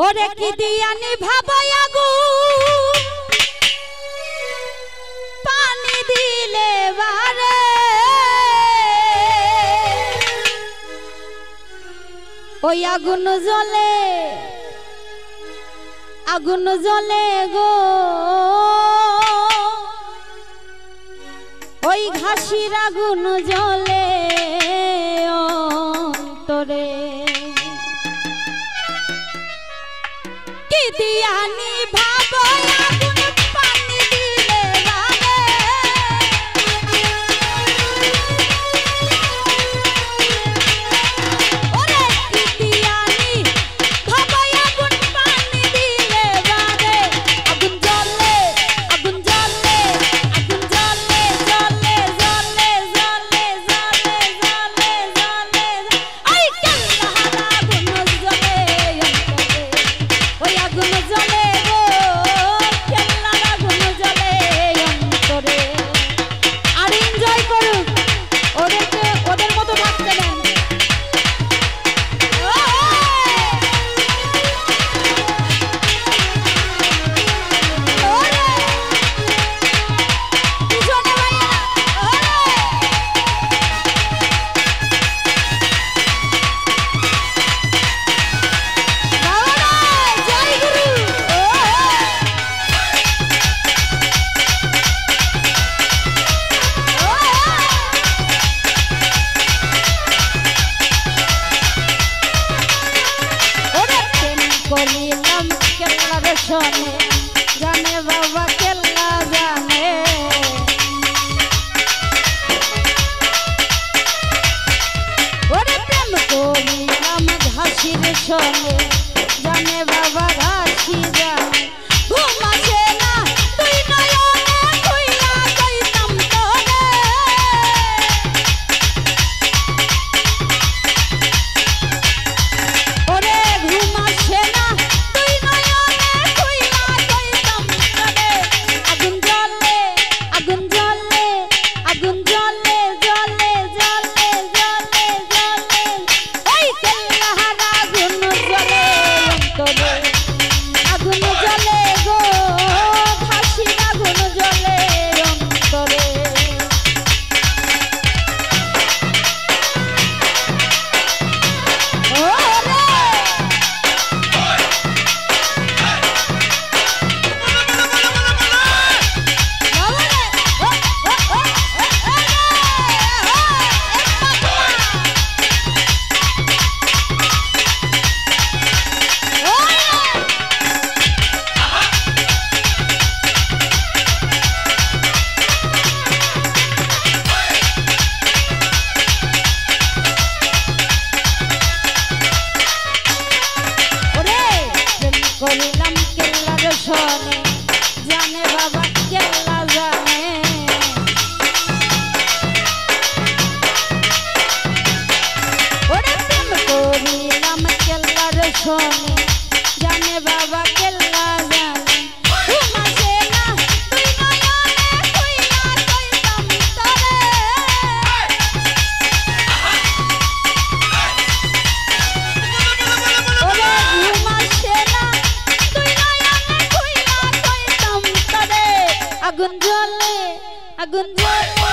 ওরে কি দিয়ানি ভাবাই আগুন পানি দিলে বারে ওই আগুন জ্বলে গো ওই ঘাসির আগুন জ্বলে অন্তরে কি দিয়ানি ভাবাই আগুন পানি দিলে বারে ওরে কি দিয়ানি ভাবাই আগুন পানি দিলে বারে আগুন জ্বলে আগুন জ্বলে আগুন জ্বলে জ্বলে জ্বলে জ্বলে জ্বলে জ্বলে জ্বলে আই কাল্লাহারা আগুন জ্বলে অন্তরে ওই আগুন জ্বলে গো কেল্লার আগুন জ্বলে অন্তরে আর এনজয় করুক ওদের মতো থাকতে দেন পিছনে ভাইয়া জয় গুরু ওরে প্রেম করিলাম কেল্লার শোনে জানে বাবা কেল্লা জানে ওরে প্রেম করিলাম ঘাসির শোনে জানে বাবা ঘাসি জানে ঘুম আসে না তুই নয়নে খুইলা কইতাম তোরে ওরে ঘুম আসে না তুই নয়নে খুইলা কইতাম তোরে আগুন জ্বলে আগুন জ্বলে আগুন জ্বলে জ্বলে জ্বলে জ্বলে জ্বলে ওই কেল্লাহারা আগুন জ্বলে অন্তরে আগুন জ্বলে গো ঘাসির আগুন জ্বলে অন্তরে করিলাম কেল্লার শোনে জানে বাবা কেল্লা জানে ওরে প্রেম করিলাম কেল্লার শোনে জানে বাবা কেল্লা জানে ঘুম আসে না তুই নয়নে খুইলা কইতাম তোরে ওরে ঘুম আসে না তুই নয়নে খুইলা কইতাম তোরে আগুন জ্বলে আগুন জ্বলে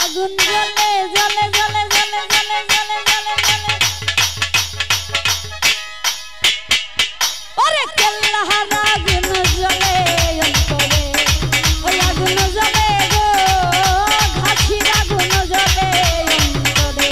আগুন জ্বলে জ্বলে জ্বলে জ্বলে জ্বলে জ্বলে জ্বলে জ্বলে ওরে কেল্লাহারা আগুন জ্বলে অন্তরে ওই আগুন জ্বলে গো ঘাসির আগুন জ্বলে অন্তরে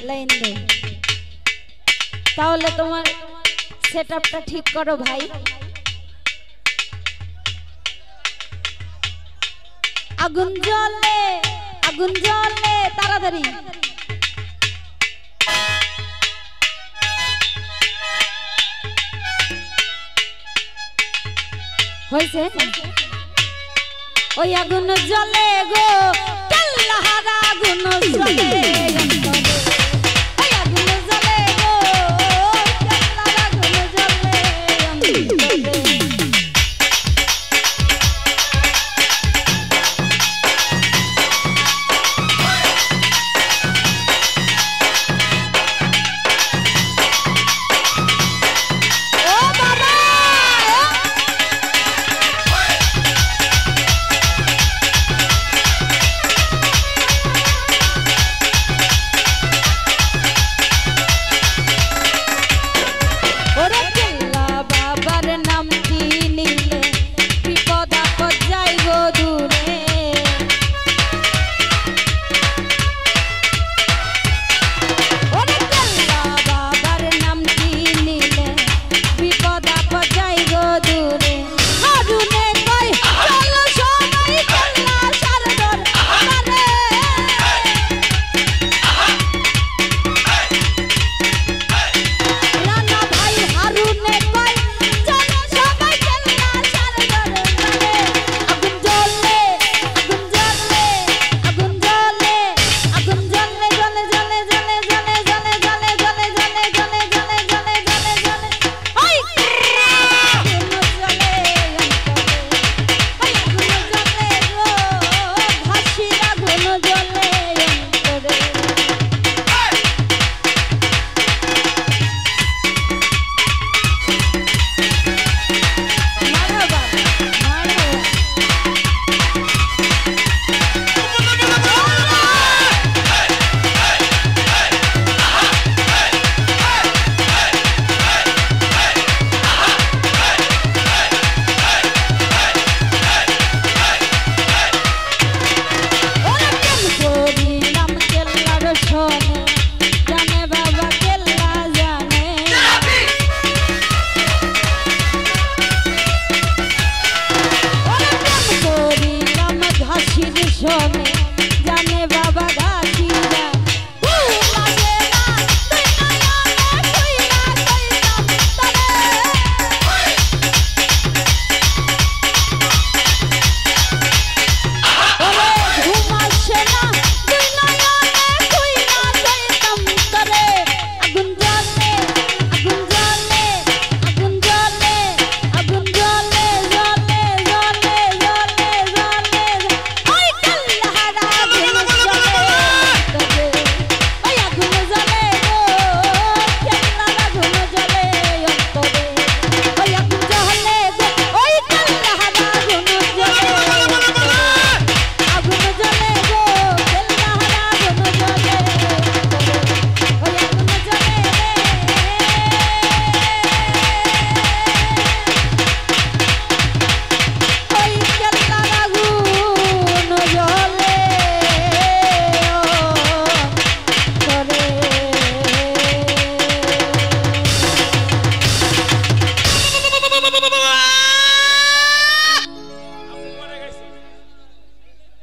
লাইন দে তাহলে তোমার সেটআপটা ঠিক করো ভাই আগুন জ্বলে তাড়াতাড়ি হইছে ওই আগুন জ্বলে গো কেল্লাহারা আগুন জ্বলে ওই আগুন জ্বলে গো কেল্লাহারা আগুন জ্বলে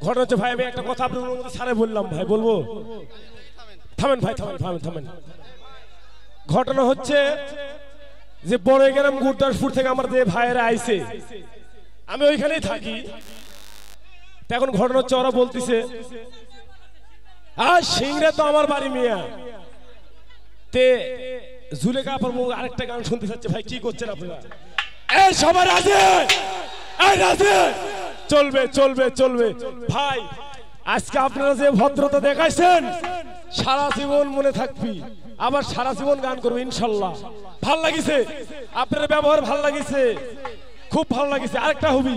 ঘটনা হচ্ছে ভাই আমি একটা কথা আপনাদের মধ্যে সারে বললাম ভাই বলবো থামেন ভাই থামেন ঘটনা হচ্ছে যে বড়গ্রাম গুরদাসপুর থেকে আমার যে ভাইয়েরা আইছে আমি ওইখানেই থাকি এখন ঘটনা হচ্ছে ওরা বলতিছে আর সিংড়া তো আমার বাড়ি মিয়া তে জুলেখা আপার মুখ আরেকটা গান শুনতে চাচ্ছে ভাই কি করছেন আপনারা এই সবাই রাজি এই রাজি চলবে চলবে চলবে ভাই আজকে আপনারা যে ভদ্রতা দেখাইছেন সারা জীবন মনে থাকবি আবার সারা জীবন গান করব ইনশাআল্লাহ ভাল লাগিছে আপনাদের ব্যবহার ভাল লাগিছে খুব ভাল লাগিছে আরেকটা হবি